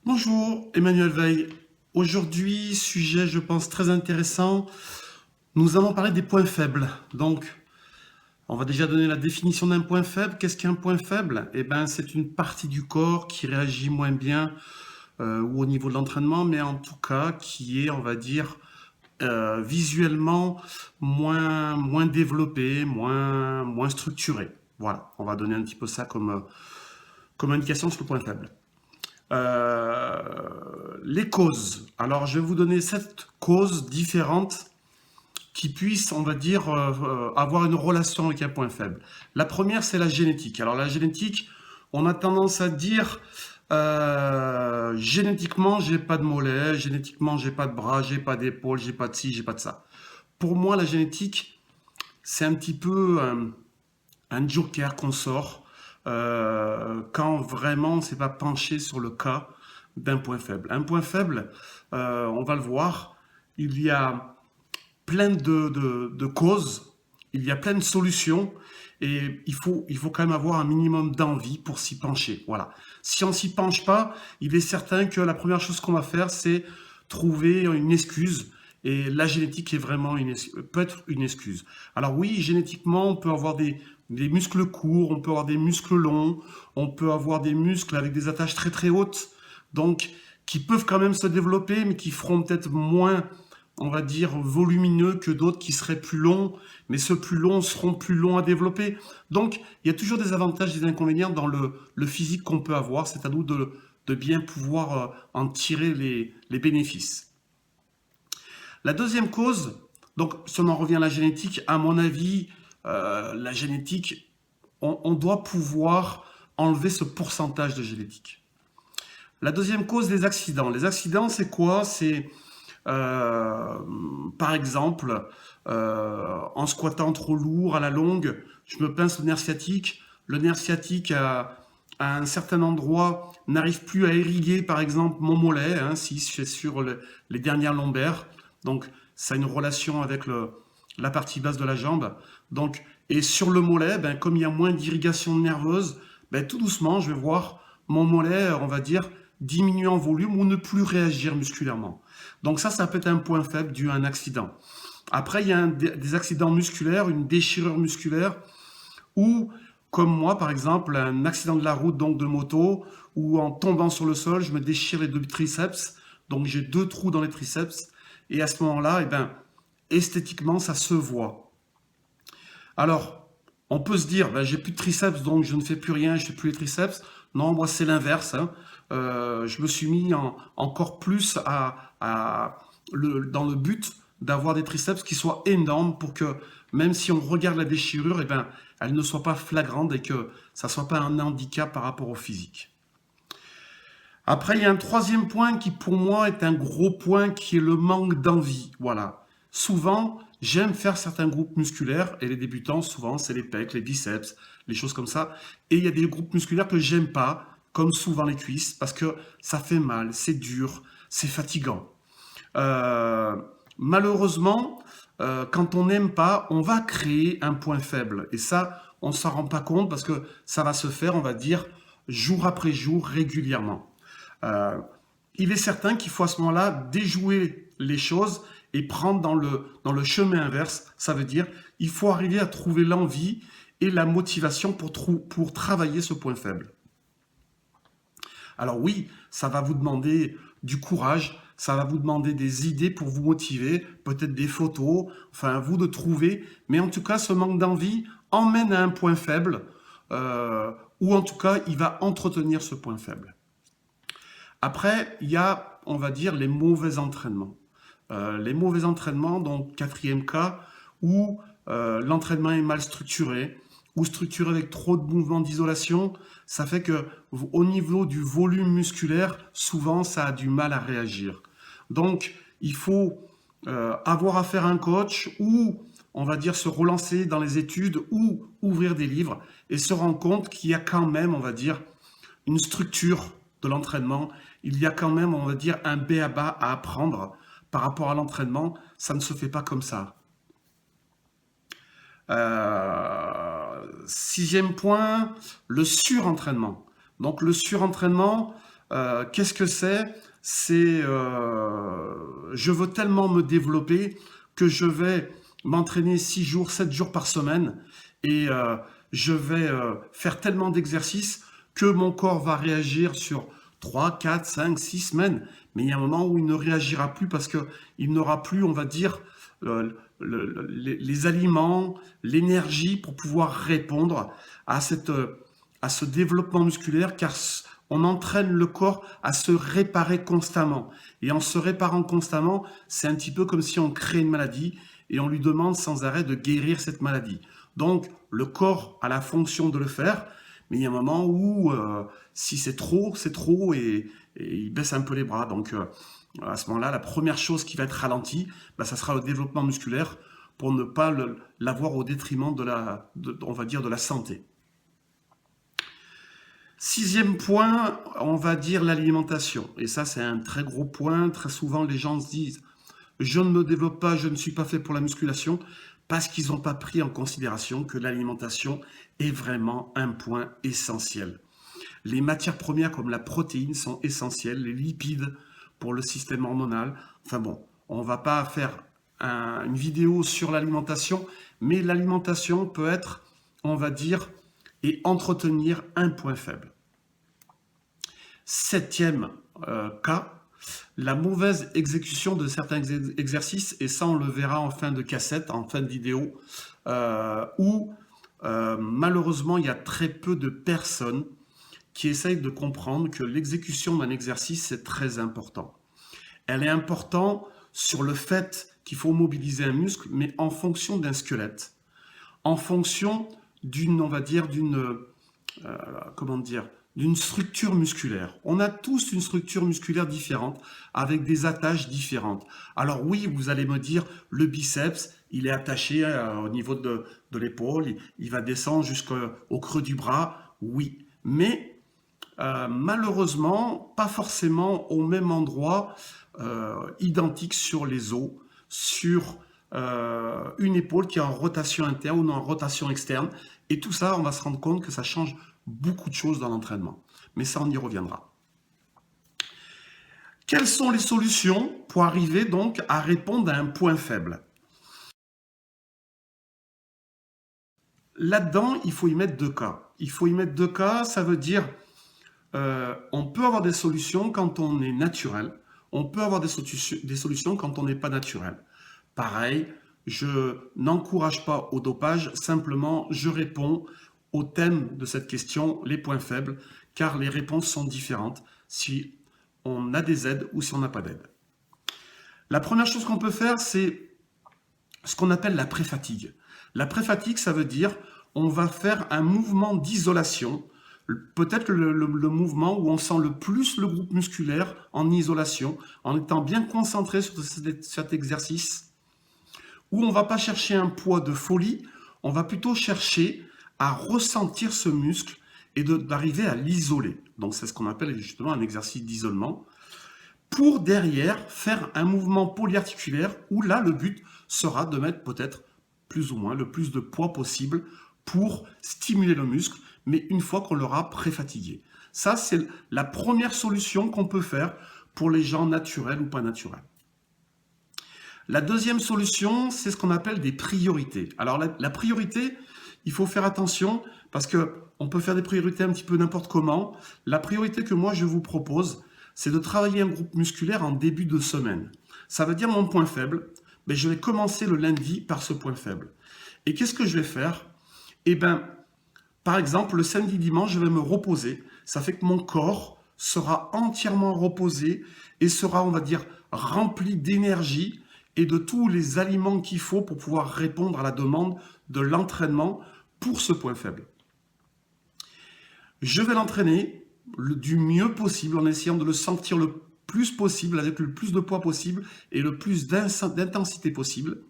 Bonjour, Emmanuel Veil. Aujourd'hui, sujet, je pense, très intéressant. Nous allons parler des points faibles. Donc, on va déjà donner la définition d'un point faible. Qu'est-ce qu'un point faible? Eh ben, c'est une partie du corps qui réagit moins bien ou au niveau de l'entraînement, mais en tout cas qui est, on va dire, visuellement moins développé, moins structuré. Voilà, on va donner un petit peu ça comme indication sur le point faible. Euh, les causes. Alors, je vais vous donner 7 causes différentes qui puissent, on va dire, avoir une relation avec un point faible. La première, c'est la génétique. Alors, la génétique, on a tendance à dire génétiquement, j'ai pas de mollet, génétiquement, j'ai pas de bras, j'ai pas d'épaule, j'ai pas de ci, j'ai pas de ça. Pour moi, la génétique, c'est un petit peu un joker qu'on sort quand vraiment on ne s'est pas penché sur le cas d'un point faible. Un point faible, on va le voir, il y a plein de causes, il y a plein de solutions et il faut quand même avoir un minimum d'envie pour s'y pencher. Voilà. Si on s'y penche pas, il est certain que la première chose qu'on va faire, c'est trouver une excuse. Et la génétique est vraiment peut être une excuse. Alors oui, génétiquement, on peut avoir des muscles courts, on peut avoir des muscles longs, on peut avoir des muscles avec des attaches très très hautes, donc qui peuvent quand même se développer, mais qui feront peut-être moins, on va dire, volumineux que d'autres qui seraient plus longs, mais ceux plus longs seront plus longs à développer. Donc, il y a toujours des avantages et des inconvénients dans le physique qu'on peut avoir. C'est à nous de bien pouvoir en tirer les bénéfices. La deuxième cause, donc si on en revient à la génétique, à mon avis, la génétique, on doit pouvoir enlever ce pourcentage de génétique. La deuxième cause, les accidents. Les accidents, c'est quoi? C'est euh, par exemple, en squattant trop lourd à la longue, je me pince le nerf sciatique. Le nerf sciatique, à un certain endroit, n'arrive plus à irriguer, par exemple, mon mollet, hein, si c'est sur les dernières lombaires. Donc, ça a une relation avec la partie basse de la jambe. Donc, et sur le mollet, ben, comme il y a moins d'irrigation nerveuse, ben, tout doucement, je vais voir mon mollet, on va dire, diminuer en volume ou ne plus réagir musculairement. Donc ça peut être un point faible dû à un accident. Après, il y a des accidents musculaires, une déchirure musculaire, ou comme moi, par exemple, un accident de la route, donc de moto, où en tombant sur le sol, je me déchire les deux triceps, donc j'ai 2 trous dans les triceps, et à ce moment-là, eh ben, esthétiquement, ça se voit. Alors, on peut se dire, ben, j'ai plus de triceps, donc je ne fais plus rien, je fais plus les triceps. Non, moi c'est l'inverse, hein. Je me suis mis encore plus dans le but d'avoir des triceps qui soient énormes pour que même si on regarde la déchirure, eh ben, elle ne soit pas flagrante et que ça ne soit pas un handicap par rapport au physique. Après, il y a un troisième point qui, pour moi, est un gros point, qui est le manque d'envie. Voilà. Souvent, j'aime faire certains groupes musculaires, et les débutants, souvent, c'est les pecs, les biceps, les choses comme ça. Et il y a des groupes musculaires que j'aime pas, comme souvent les cuisses, parce que ça fait mal, c'est dur, c'est fatigant. Euh, Malheureusement, quand on n'aime pas, on va créer un point faible. Et ça, on ne s'en rend pas compte parce que ça va se faire, on va dire, jour après jour, régulièrement. Euh, il est certain qu'il faut à ce moment-là déjouer les choses et prendre dans le chemin inverse. Ça veut dire il faut arriver à trouver l'envie et la motivation pour travailler ce point faible. Alors oui, ça va vous demander du courage, ça va vous demander des idées pour vous motiver, peut-être des photos, enfin à vous de trouver, mais en tout cas ce manque d'envie emmène à un point faible, ou en tout cas il va entretenir ce point faible. Après, il y a, on va dire, les mauvais entraînements. Les mauvais entraînements, donc quatrième cas, où l'entraînement est mal structuré, ou structuré avec trop de mouvements d'isolation, ça fait que au niveau du volume musculaire, souvent ça a du mal à réagir. Donc, il faut avoir affaire à un coach ou on va dire se relancer dans les études ou ouvrir des livres et se rendre compte qu'il y a quand même, on va dire, une structure de l'entraînement. Il y a quand même, on va dire, un b.a.-ba à apprendre par rapport à l'entraînement. Ça ne se fait pas comme ça. Sixième point, le surentraînement. Donc le surentraînement, Qu'est-ce que c'est? C'est je veux tellement me développer que je vais m'entraîner 6 jours, 7 jours par semaine et je vais faire tellement d'exercices que mon corps va réagir sur 3, 4, 5, 6 semaines. Mais il y a un moment où il ne réagira plus parce qu'il n'aura plus, on va dire, les aliments, l'énergie pour pouvoir répondre à ce développement musculaire, car on entraîne le corps à se réparer constamment. Et en se réparant constamment, c'est un petit peu comme si on crée une maladie et on lui demande sans arrêt de guérir cette maladie. Donc, le corps a la fonction de le faire, mais il y a un moment où, si c'est trop et il baisse un peu les bras. Donc, à ce moment-là, la première chose qui va être ralentie, ça sera le développement musculaire pour ne pas l'avoir au détriment on va dire, de la santé. 6e point, on va dire l'alimentation. Et ça, c'est un très gros point. Très souvent, les gens se disent « je ne me développe pas, je ne suis pas fait pour la musculation » parce qu'ils n'ont pas pris en considération que l'alimentation est vraiment un point essentiel. Les matières premières comme la protéine sont essentielles, les lipides pour le système hormonal. Enfin bon, on ne va pas faire une vidéo sur l'alimentation, mais l'alimentation peut être, on va dire, et entretenir un point faible. 7e cas, la mauvaise exécution de certains exercices, et ça on le verra en fin de cassette, en fin de vidéo, où malheureusement il y a très peu de personnes qui essayent de comprendre que l'exécution d'un exercice est très important. Elle est importante sur le fait qu'il faut mobiliser un muscle, mais en fonction d'un squelette, en fonction d'une, on va dire, d'une structure musculaire. On a tous une structure musculaire différente, avec des attaches différentes. Alors oui, vous allez me dire, le biceps, il est attaché au niveau de l'épaule, il va descendre jusqu'au creux du bras, oui. Mais malheureusement, pas forcément au même endroit, identique sur les os, sur une épaule qui est en rotation interne ou en rotation externe. Et tout ça, on va se rendre compte que ça change beaucoup de choses dans l'entraînement. Mais ça, on y reviendra. Quelles sont les solutions pour arriver donc à répondre à un point faible? Là-dedans, il faut y mettre 2 cas. Il faut y mettre 2 cas, ça veut dire on peut avoir des solutions quand on est naturel. On peut avoir des solutions quand on n'est pas naturel. Pareil, je n'encourage pas au dopage, simplement je réponds au thème de cette question, les points faibles, car les réponses sont différentes si on a des aides ou si on n'a pas d'aide. La première chose qu'on peut faire, c'est ce qu'on appelle la pré-fatigue. La pré-fatigue, ça veut dire on va faire un mouvement d'isolation, peut-être le mouvement où on sent le plus le groupe musculaire en isolation, en étant bien concentré sur cet exercice, où on ne va pas chercher un poids de folie, on va plutôt chercher à ressentir ce muscle et d'arriver à l'isoler. Donc c'est ce qu'on appelle justement un exercice d'isolement, pour derrière faire un mouvement polyarticulaire où là le but sera de mettre peut-être plus ou moins le plus de poids possible pour stimuler le muscle, mais une fois qu'on l'aura pré-fatigué. Ça, c'est la première solution qu'on peut faire pour les gens naturels ou pas naturels. La deuxième solution, c'est ce qu'on appelle des priorités. Alors la priorité, il faut faire attention parce qu'on peut faire des priorités un petit peu n'importe comment. La priorité que moi je vous propose, c'est de travailler un groupe musculaire en début de semaine. Ça veut dire mon point faible, mais je vais commencer le lundi par ce point faible. Et qu'est-ce que je vais faire? Eh bien, par exemple, le samedi, dimanche, je vais me reposer. Ça fait que mon corps sera entièrement reposé et sera, on va dire, rempli d'énergie et de tous les aliments qu'il faut pour pouvoir répondre à la demande de l'entraînement pour ce point faible. Je vais l'entraîner du mieux possible en essayant de le sentir le plus possible, avec le plus de poids possible et le plus d'intensité possible.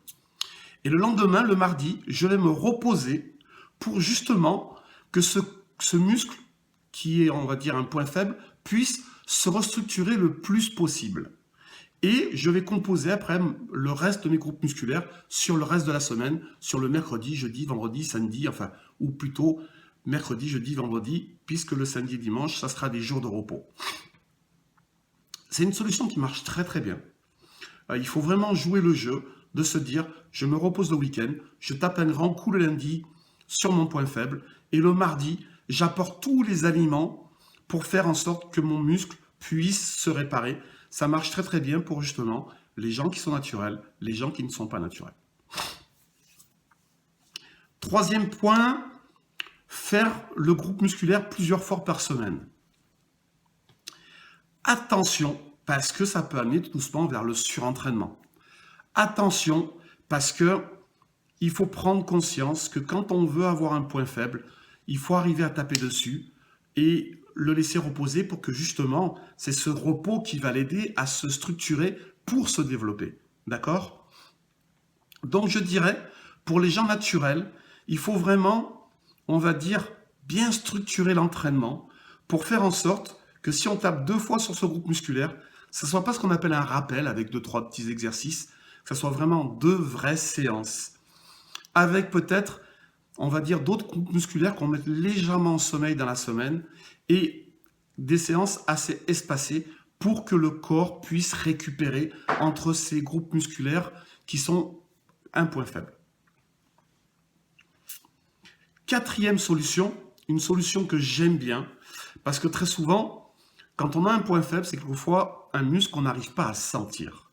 Et le lendemain, le mardi, je vais me reposer pour justement que ce muscle, qui est, on va dire, un point faible, puisse se restructurer le plus possible. Et je vais composer après le reste de mes groupes musculaires sur le reste de la semaine, sur le mercredi, jeudi, vendredi, samedi, enfin, ou plutôt mercredi, jeudi, vendredi, puisque le samedi et dimanche, ça sera des jours de repos. C'est une solution qui marche très très bien. Il faut vraiment jouer le jeu de se dire, je me repose le week-end, je tape un grand coup le lundi sur mon point faible, et le mardi, j'apporte tous les aliments pour faire en sorte que mon muscle puisse se réparer. Ça marche très très bien pour justement les gens qui sont naturels, les gens qui ne sont pas naturels. Troisième point, faire le groupe musculaire plusieurs fois par semaine. Attention, parce que ça peut amener tout doucement vers le surentraînement. Attention, parce que il faut prendre conscience que quand on veut avoir un point faible, il faut arriver à taper dessus et le laisser reposer pour que justement, c'est ce repos qui va l'aider à se structurer pour se développer. D'accord? Donc je dirais, pour les gens naturels, il faut vraiment, on va dire, bien structurer l'entraînement pour faire en sorte que si on tape 2 fois sur ce groupe musculaire, ce ne soit pas ce qu'on appelle un rappel avec 2-3 petits exercices, que ce soit vraiment 2 vraies séances. Avec peut-être, on va dire, d'autres groupes musculaires qu'on met légèrement en sommeil dans la semaine et des séances assez espacées pour que le corps puisse récupérer entre ces groupes musculaires qui sont un point faible. Quatrième solution, une solution que j'aime bien, parce que très souvent, quand on a un point faible, c'est quelquefois un muscle qu'on n'arrive pas à sentir.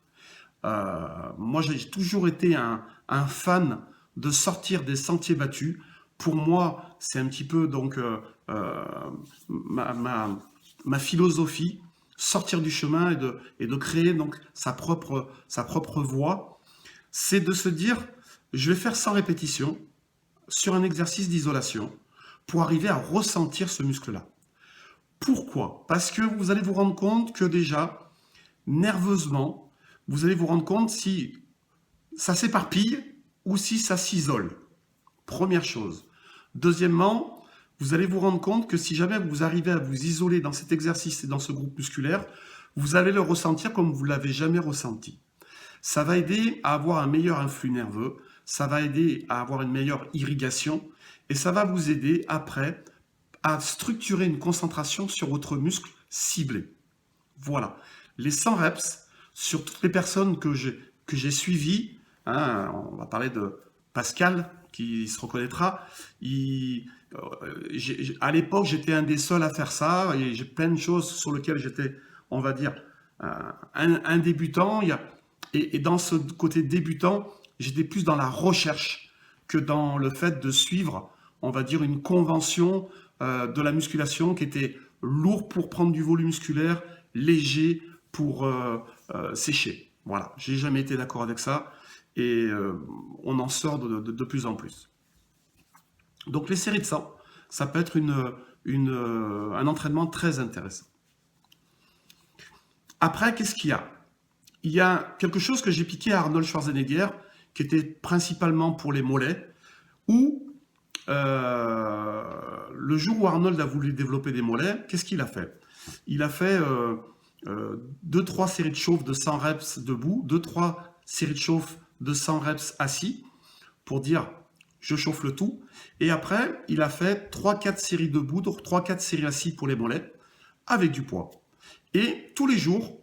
Moi, j'ai toujours été un fan de sortir des sentiers battus. Pour moi, c'est un petit peu donc ma philosophie, sortir du chemin et de créer donc sa propre voie. C'est de se dire, je vais faire 100 répétitions sur un exercice d'isolation pour arriver à ressentir ce muscle-là. Pourquoi? Parce que vous allez vous rendre compte que déjà, nerveusement, vous allez vous rendre compte si ça s'éparpille ou si ça s'isole. Première chose. Deuxièmement, vous allez vous rendre compte que si jamais vous arrivez à vous isoler dans cet exercice et dans ce groupe musculaire, vous allez le ressentir comme vous ne l'avez jamais ressenti. Ça va aider à avoir un meilleur influx nerveux, ça va aider à avoir une meilleure irrigation et ça va vous aider après à structurer une concentration sur votre muscle ciblé. Voilà. Les 100 reps, sur toutes les personnes que j'ai suivies, hein, on va parler de Pascal, qui se reconnaîtra, à l'époque, j'étais un des seuls à faire ça, et j'ai plein de choses sur lesquelles j'étais, on va dire, un débutant, et dans ce côté débutant, j'étais plus dans la recherche que dans le fait de suivre, on va dire, une convention de la musculation qui était lourd pour prendre du volume musculaire, léger pour sécher. Voilà, j'ai jamais été d'accord avec ça et on en sort de plus en plus. Donc les séries de 100, ça peut être un entraînement très intéressant. Après, qu'est-ce qu'il y a? Il y a quelque chose que j'ai piqué à Arnold Schwarzenegger, qui était principalement pour les mollets, où le jour où Arnold a voulu développer des mollets, qu'est-ce qu'il a fait? Il a fait 2-3 séries de chauffe de 100 reps debout, 2-3 séries de chauffe de 100 reps assis, pour dire je chauffe le tout. Et après, il a fait 3-4 séries debout, donc 3-4 séries assis pour les mollets, avec du poids. Et tous les jours,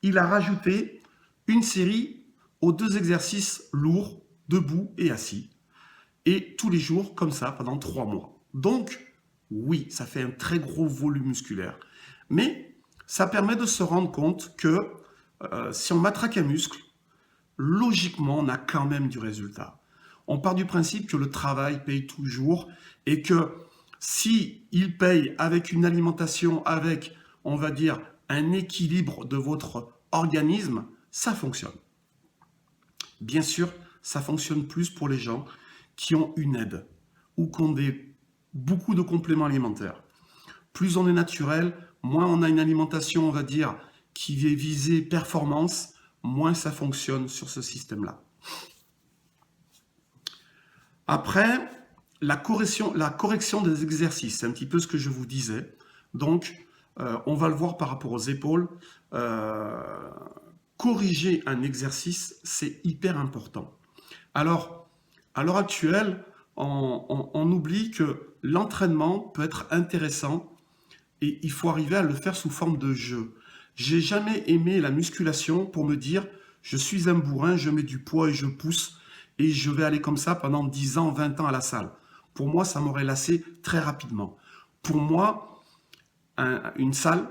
il a rajouté une série aux 2 exercices lourds, debout et assis. Et tous les jours, comme ça, pendant 3 mois. Donc, oui, ça fait un très gros volume musculaire. Mais ça permet de se rendre compte que si on matraque un muscle, logiquement, on a quand même du résultat. On part du principe que le travail paye toujours et que si il paye avec une alimentation, avec, on va dire, un équilibre de votre organisme, ça fonctionne. Bien sûr, ça fonctionne plus pour les gens qui ont une aide ou qui ont beaucoup de compléments alimentaires. Plus on est naturel, moins on a une alimentation, on va dire, qui est visée performance, moins ça fonctionne sur ce système-là. Après, la correction des exercices, c'est un petit peu ce que je vous disais. Donc, on va le voir par rapport aux épaules. Corriger un exercice, c'est hyper important. Alors, à l'heure actuelle, on oublie que l'entraînement peut être intéressant et il faut arriver à le faire sous forme de jeu. J'ai jamais aimé la musculation pour me dire, je suis un bourrin, je mets du poids et je pousse et je vais aller comme ça pendant 10 ans, 20 ans à la salle. Pour moi, ça m'aurait lassé très rapidement. Pour moi, une salle,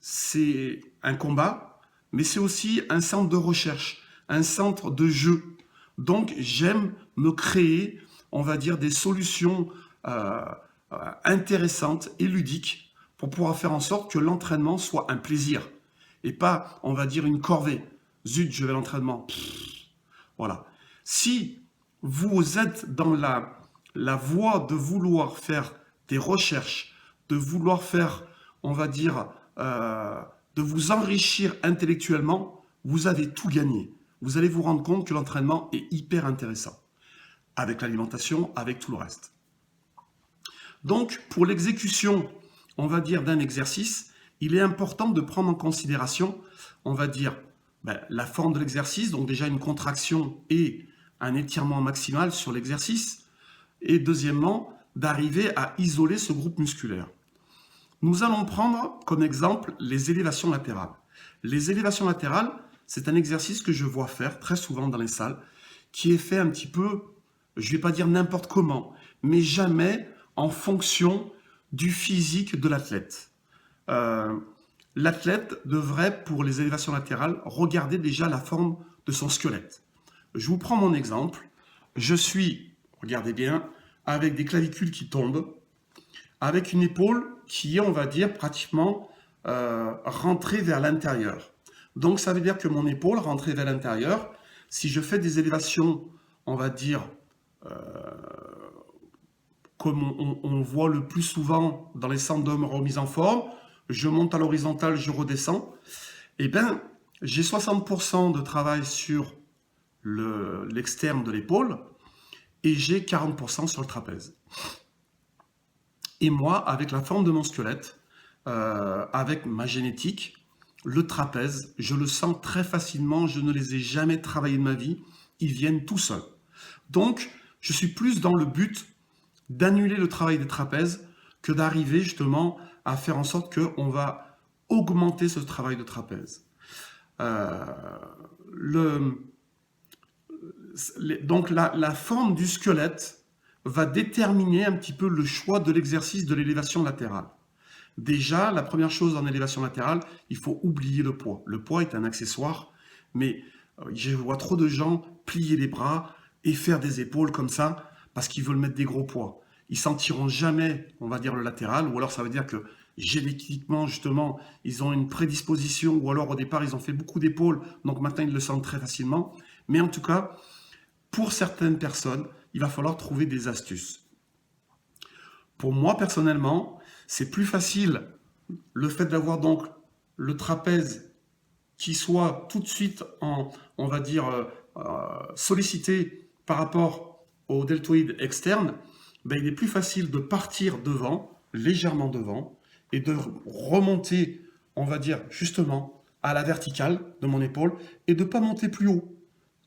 c'est un combat, mais c'est aussi un centre de recherche, un centre de jeu. Donc, j'aime me créer, on va dire, des solutions intéressantes et ludiques pour pouvoir faire en sorte que l'entraînement soit un plaisir et pas, on va dire, une corvée. Zut, je vais à l'entraînement. Voilà. Si vous êtes dans la voie de vouloir faire des recherches, de vouloir faire, on va dire, de vous enrichir intellectuellement, vous avez tout gagné. Vous allez vous rendre compte que l'entraînement est hyper intéressant. Avec l'alimentation, avec tout le reste. Donc, pour l'exécution, on va dire, d'un exercice, il est important de prendre en considération, on va dire, la forme de l'exercice, donc déjà une contraction et un étirement maximal sur l'exercice. Et deuxièmement, d'arriver à isoler ce groupe musculaire. Nous allons prendre comme exemple les élévations latérales. Les élévations latérales, c'est un exercice que je vois faire très souvent dans les salles, qui est fait un petit peu, je ne vais pas dire n'importe comment, mais jamais en fonction du physique de l'athlète. L'athlète devrait, pour les élévations latérales, regarder déjà la forme de son squelette. Je vous prends mon exemple. Je suis, regardez bien, avec des clavicules qui tombent, avec une épaule qui est, on va dire, pratiquement rentrée vers l'intérieur. Donc, ça veut dire que mon épaule rentrée vers l'intérieur, si je fais des élévations, on va dire, comme on voit le plus souvent dans les centres de remise en forme, je monte à l'horizontale, je redescends, et bien, j'ai 60% de travail sur l'externe de l'épaule et j'ai 40% sur le trapèze. Et moi, avec la forme de mon squelette, avec ma génétique, le trapèze, je le sens très facilement, je ne les ai jamais travaillés de ma vie, ils viennent tout seuls. Donc, je suis plus dans le but d'annuler le travail des trapèzes que d'arriver justement à faire en sorte qu'on va augmenter ce travail de trapèze. Donc la forme du squelette va déterminer un petit peu le choix de l'exercice de l'élévation latérale. Déjà, la première chose en élévation latérale, il faut oublier le poids. Le poids est un accessoire, mais je vois trop de gens plier les bras et faire des épaules comme ça parce qu'ils veulent mettre des gros poids. Ils sentiront jamais, on va dire, le latéral, ou alors ça veut dire que génétiquement, justement, ils ont une prédisposition, ou alors au départ, ils ont fait beaucoup d'épaules, donc maintenant, ils le sentent très facilement. Mais en tout cas, pour certaines personnes, il va falloir trouver des astuces. Pour moi, personnellement, c'est plus facile le fait d'avoir donc le trapèze qui soit tout de suite, on va dire, sollicité par rapport au deltoïde externe. Ben, il est plus facile de partir devant, légèrement devant, et de remonter, on va dire, justement, à la verticale de mon épaule, et de ne pas monter plus haut.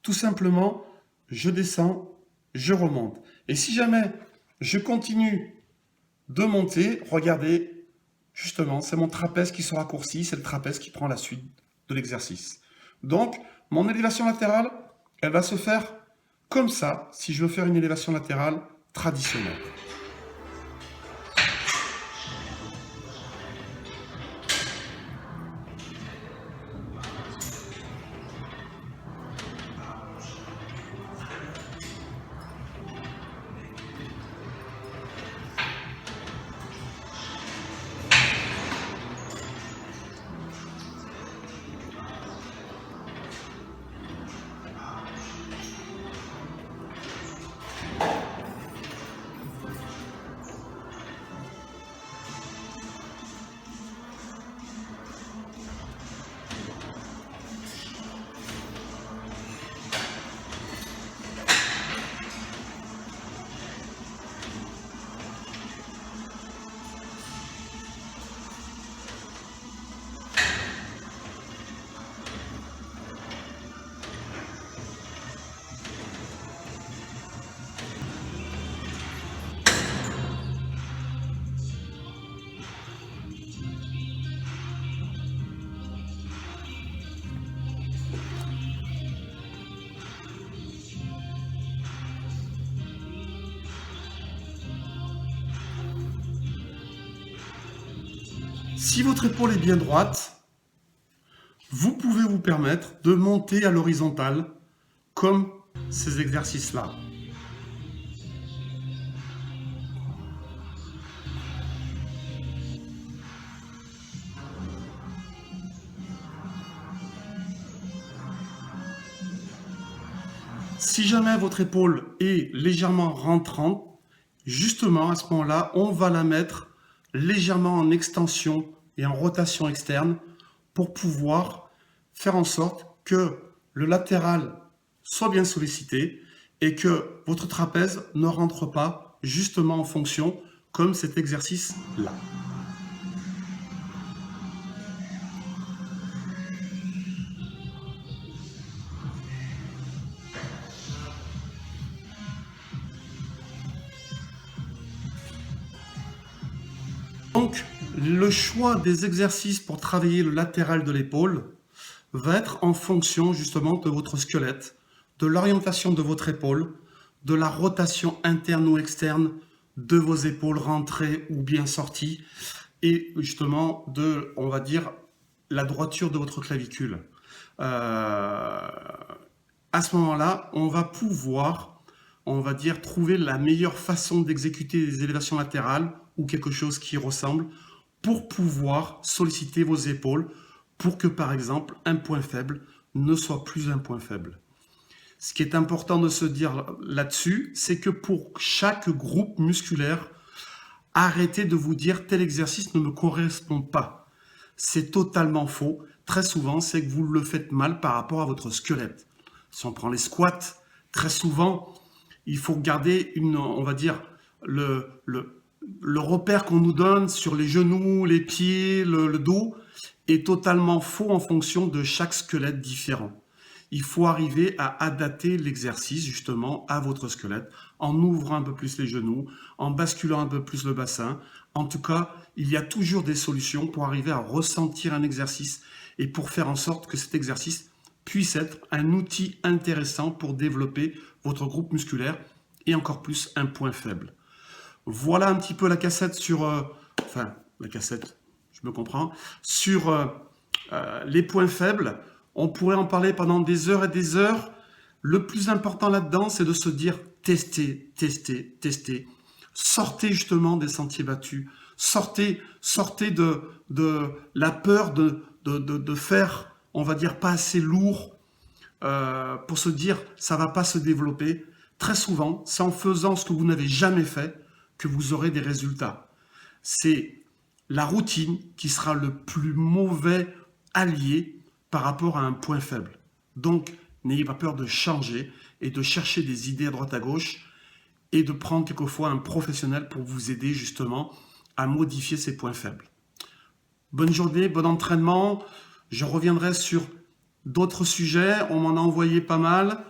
Tout simplement, je descends, je remonte. Et si jamais je continue de monter, regardez, justement, c'est mon trapèze qui se raccourcit, c'est le trapèze qui prend la suite de l'exercice. Donc, mon élévation latérale, elle va se faire comme ça, si je veux faire une élévation latérale traditionnelle. Si votre épaule est bien droite, vous pouvez vous permettre de monter à l'horizontale comme ces exercices-là. Si jamais votre épaule est légèrement rentrante, justement à ce moment-là, on va la mettre légèrement en extension et en rotation externe pour pouvoir faire en sorte que le latéral soit bien sollicité et que votre trapèze ne rentre pas justement en fonction comme cet exercice-là. Donc, le choix des exercices pour travailler le latéral de l'épaule va être en fonction justement de votre squelette, de l'orientation de votre épaule, de la rotation interne ou externe de vos épaules rentrées ou bien sorties, et justement de, on va dire, la droiture de votre clavicule. À ce moment-là, on va pouvoir, on va dire, trouver la meilleure façon d'exécuter les élévations latérales ou quelque chose qui ressemble pour pouvoir solliciter vos épaules pour que, par exemple, un point faible ne soit plus un point faible. Ce qui est important de se dire là-dessus, c'est que pour chaque groupe musculaire, arrêtez de vous dire tel exercice ne me correspond pas. C'est totalement faux. Très souvent, c'est que vous le faites mal par rapport à votre squelette. Si on prend les squats, très souvent, il faut garder une, on va dire, le repère qu'on nous donne sur les genoux, les pieds, le dos est totalement faux en fonction de chaque squelette différent. Il faut arriver à adapter l'exercice justement à votre squelette en ouvrant un peu plus les genoux, en basculant un peu plus le bassin. En tout cas, il y a toujours des solutions pour arriver à ressentir un exercice et pour faire en sorte que cet exercice puisse être un outil intéressant pour développer votre groupe musculaire et encore plus un point faible. Voilà un petit peu la cassette sur... enfin, la cassette, je me comprends. Sur les points faibles, on pourrait en parler pendant des heures et des heures. Le plus important là-dedans, c'est de se dire tester, tester, tester. Sortez justement des sentiers battus. Sortez de la peur de faire, on va dire, pas assez lourd pour se dire ça va pas se développer. Très souvent, c'est en faisant ce que vous n'avez jamais fait que vous aurez des résultats. C'est la routine qui sera le plus mauvais allié par rapport à un point faible. Donc, n'ayez pas peur de changer et de chercher des idées à droite à gauche et de prendre quelquefois un professionnel pour vous aider justement à modifier ces points faibles. Bonne journée, bon entraînement. Je reviendrai sur d'autres sujets. On m'en a envoyé pas mal.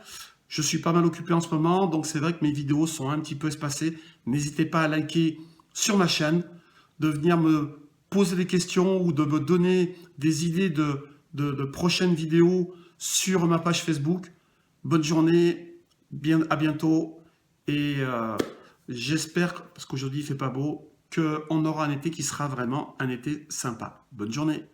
Je suis pas mal occupé en ce moment, donc c'est vrai que mes vidéos sont un petit peu espacées. N'hésitez pas à liker sur ma chaîne, de venir me poser des questions ou de me donner des idées de prochaines vidéos sur ma page Facebook. Bonne journée, à bientôt et j'espère, parce qu'aujourd'hui il fait pas beau, qu'on aura un été qui sera vraiment un été sympa. Bonne journée.